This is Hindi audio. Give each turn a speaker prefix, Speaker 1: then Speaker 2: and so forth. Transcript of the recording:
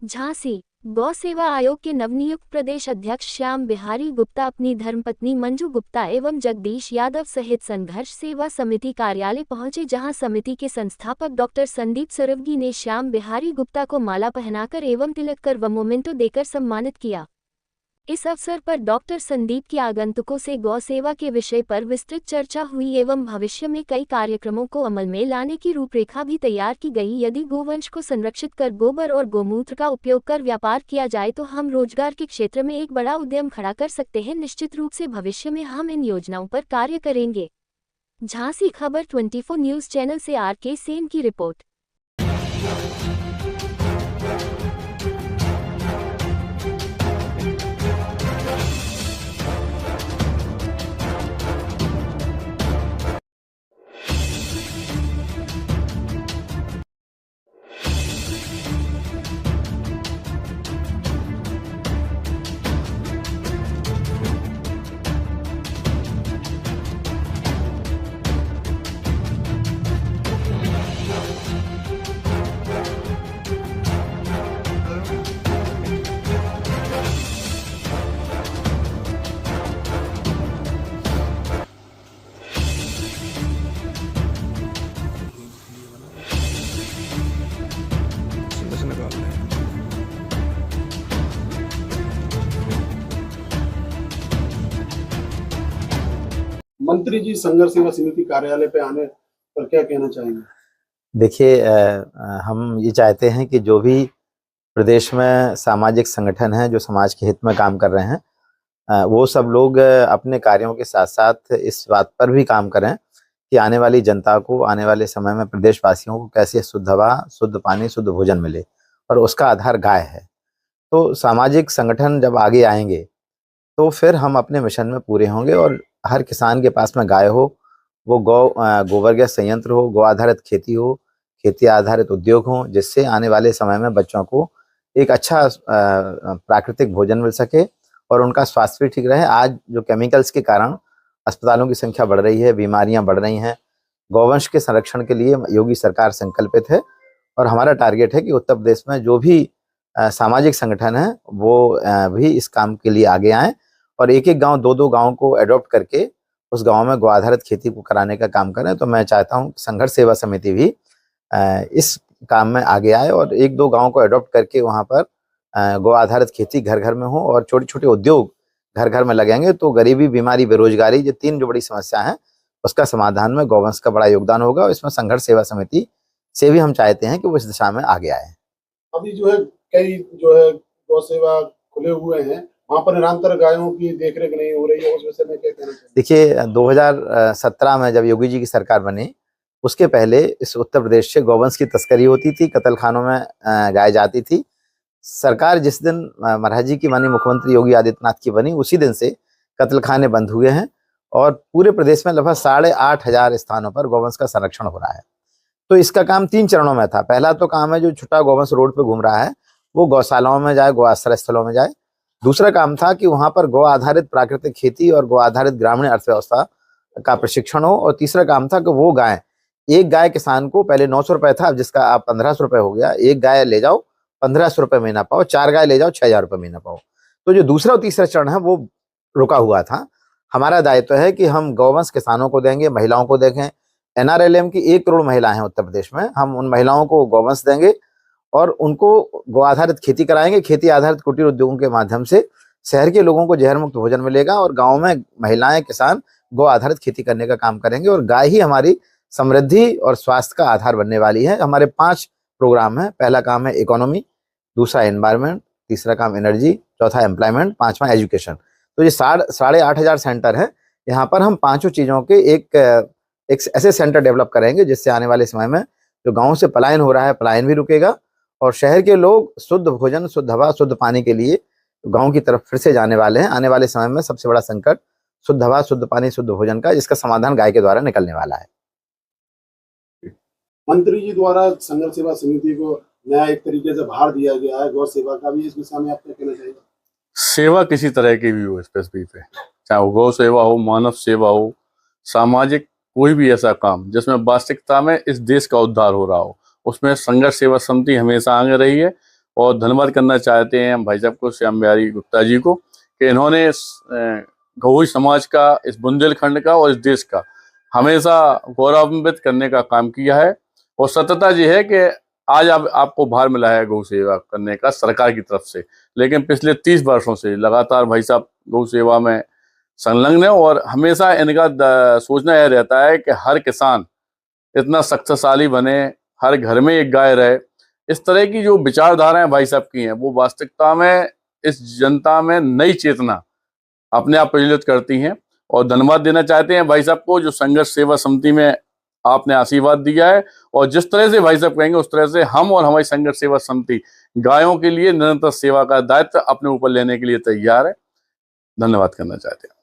Speaker 1: झांसी गौ सेवा आयोग के नवनियुक्त प्रदेश अध्यक्ष श्याम बिहारी गुप्ता अपनी धर्मपत्नी मंजू गुप्ता एवं जगदीश यादव सहित संघर्ष सेवा समिति कार्यालय पहुंचे, जहां समिति के संस्थापक डॉक्टर संदीप सुरवगी ने श्याम बिहारी गुप्ता को माला पहनाकर एवं तिलक कर व मोमेंटो देकर सम्मानित किया। इस अवसर पर डॉक्टर संदीप के आगंतुकों से गौ सेवा के विषय पर विस्तृत चर्चा हुई एवं भविष्य में कई कार्यक्रमों को अमल में लाने की रूपरेखा भी तैयार की गई। यदि गोवंश को संरक्षित कर गोबर और गोमूत्र का उपयोग कर व्यापार किया जाए तो हम रोजगार के क्षेत्र में एक बड़ा उद्यम खड़ा कर सकते हैं। निश्चित रूप से भविष्य में हम इन योजनाओं पर कार्य करेंगे। झांसी खबर 24 न्यूज चैनल से RK सेन की रिपोर्ट।
Speaker 2: मंत्री जी संघर्ष सेवा समिति कार्यालय पे आने पर क्या कहना चाहेंगे?
Speaker 3: देखिए, हम ये चाहते हैं कि जो भी प्रदेश में सामाजिक संगठन हैं जो समाज के हित में काम कर रहे हैं, वो सब लोग अपने कार्यों के साथ साथ इस बात पर भी काम करें कि आने वाली जनता को, आने वाले समय में प्रदेशवासियों को कैसे शुद्ध हवा, शुद्ध पानी, शुद्ध भोजन मिले, और उसका आधार गाय है। तो सामाजिक संगठन जब आगे आएंगे तो फिर हम अपने मिशन में पूरे होंगे और हर किसान के पास में गाय हो, वो गोबर गैस संयंत्र हो, गौ आधारित खेती हो, खेती आधारित उद्योग हो, जिससे आने वाले समय में बच्चों को एक अच्छा प्राकृतिक भोजन मिल सके और उनका स्वास्थ्य भी ठीक रहे। आज जो केमिकल्स के कारण अस्पतालों की संख्या बढ़ रही है, बीमारियां बढ़ रही हैं, गौवंश के संरक्षण के लिए योगी सरकार संकल्पित है और हमारा टारगेट है कि उत्तर प्रदेश में जो भी सामाजिक संगठन है वो भी इस काम के लिए आगे आएँ और एक एक गांव, दो दो गांव को एडॉप्ट करके उस गांव में गौ आधारित खेती को कराने का काम करें। तो मैं चाहता हूं संघर्ष सेवा समिति भी इस काम में आगे आए और एक दो गांव को एडॉप्ट करके वहां पर गौ आधारित खेती घर घर में हो और छोटे छोटे उद्योग घर घर में लगेंगे तो गरीबी, बीमारी, बेरोजगारी, ये तीन जो बड़ी समस्या है उसका समाधान में गौवंश का बड़ा योगदान होगा। और इसमें संघर्ष सेवा समिति से भी हम चाहते हैं कि वो इस दिशा में आगे आए।
Speaker 2: अभी जो है कई गौ सेवा खुले हुए हैं, वहाँ पर निरंतर गायों की देखरेख नहीं हो रही है, उस विषय में क्या कहना चाहिए?
Speaker 3: देखिए, 2017 में जब योगी जी की सरकार बनी उसके पहले इस उत्तर प्रदेश से गौवंश की तस्करी होती थी, कत्लखानों में गाय जाती थी। सरकार जिस दिन महाराज जी की माननीय मुख्यमंत्री योगी आदित्यनाथ की बनी उसी दिन से कत्लखाने बंद हुए हैं और पूरे प्रदेश में लगभग 8,500 स्थानों पर गौवंश का संरक्षण हो रहा है। तो इसका काम 3 चरणों में था। पहला तो काम है जो छोटा गौवंश रोड पे घूम रहा है वो गौशालाओं में जाए, गौ आश्रय स्थलों में जाए। दूसरा काम था कि वहां पर गौ आधारित प्राकृतिक खेती और गौ आधारित ग्रामीण अर्थव्यवस्था का प्रशिक्षण हो। और तीसरा काम था कि वो गाय, एक गाय किसान को पहले 900 रुपए था, अब जिसका आप 1500 रुपए हो गया। एक गाय ले जाओ 1500 रुपए महीना पाओ, 4 गाय ले जाओ 6,000 रुपए महीना पाओ। तो जो दूसरा और तीसरा चरण है वो रुका हुआ था। हमारा दायित्व है कि हम गौवंश किसानों को देंगे, महिलाओं को देंगे। NRLM की 1 करोड़ महिलाएं हैं उत्तर प्रदेश में, हम उन महिलाओं को गौवंश देंगे और उनको गौ आधारित खेती कराएंगे। खेती आधारित कुटीर उद्योगों के माध्यम से शहर के लोगों को जहर मुक्त भोजन मिलेगा और गांव में महिलाएं, किसान गौ आधारित खेती करने का काम करेंगे और गाय ही हमारी समृद्धि और स्वास्थ्य का आधार बनने वाली है। हमारे 5 प्रोग्राम हैं। पहला काम है इकोनॉमी, दूसरा एनवायरनमेंट, तीसरा काम एनर्जी, चौथा एम्प्लॉयमेंट, 5वां एजुकेशन। तो ये 8,500 सेंटर है। यहाँ पर हम 5 चीजों के एक ऐसे सेंटर डेवलप करेंगे जिससे आने वाले समय में जो गाँव से पलायन हो रहा है, पलायन भी रुकेगा और शहर के लोग शुद्ध भोजन, शुद्ध हवा, शुद्ध पानी के लिए गांव की तरफ फिर से जाने वाले हैं। आने वाले समय में सबसे बड़ा संकट शुद्ध हवा, शुद्ध पानी, शुद्ध भोजन का, जिसका समाधान गाय के द्वारा निकलने वाला है।
Speaker 2: मंत्री जी द्वारा संघर्ष सेवा समिति को नया एक तरीके से भार दिया गया है गौ सेवा का भी, इस विषय में आप क्या कहना चाहिए?
Speaker 4: सेवा किसी तरह की भी हो, स्पेसिफिक है, चाहे वो गौ सेवा हो, मानव सेवा हो, सामाजिक कोई भी ऐसा काम जिसमें वास्तविकता में इस देश का उद्धार हो रहा हो, उसमें संघर्ष सेवा समिति हमेशा आगे रही है और धन्यवाद करना चाहते हैं हम भाई साहब को, श्याम बिहारी गुप्ता जी को, कि इन्होंने गौड़ समाज का, इस बुंदेलखंड का और इस देश का हमेशा गौरवान्वित करने का काम किया है। और सत्यता ये है कि आज आपको भार मिला है गौ सेवा करने का सरकार की तरफ से, लेकिन पिछले 30 वर्षों से लगातार भाई साहब गौ सेवा में संलग्न है। और हमेशा इनका सोचना यह रहता है कि हर किसान इतना शक्तिशाली बने, हर घर में एक गाय रहे। इस तरह की जो विचारधाराएं भाई साहब की हैं, वो वास्तविकता में इस जनता में नई चेतना अपने आप प्रज्वलित करती हैं। और धन्यवाद देना चाहते हैं भाई साहब को, जो संघर्ष सेवा समिति में आपने आशीर्वाद दिया है। और जिस तरह से भाई साहब कहेंगे उस तरह से हम और हमारी संघर्ष सेवा समिति गायों के लिए निरंतर सेवा का दायित्व अपने ऊपर लेने के लिए तैयार है। धन्यवाद करना चाहते हैं।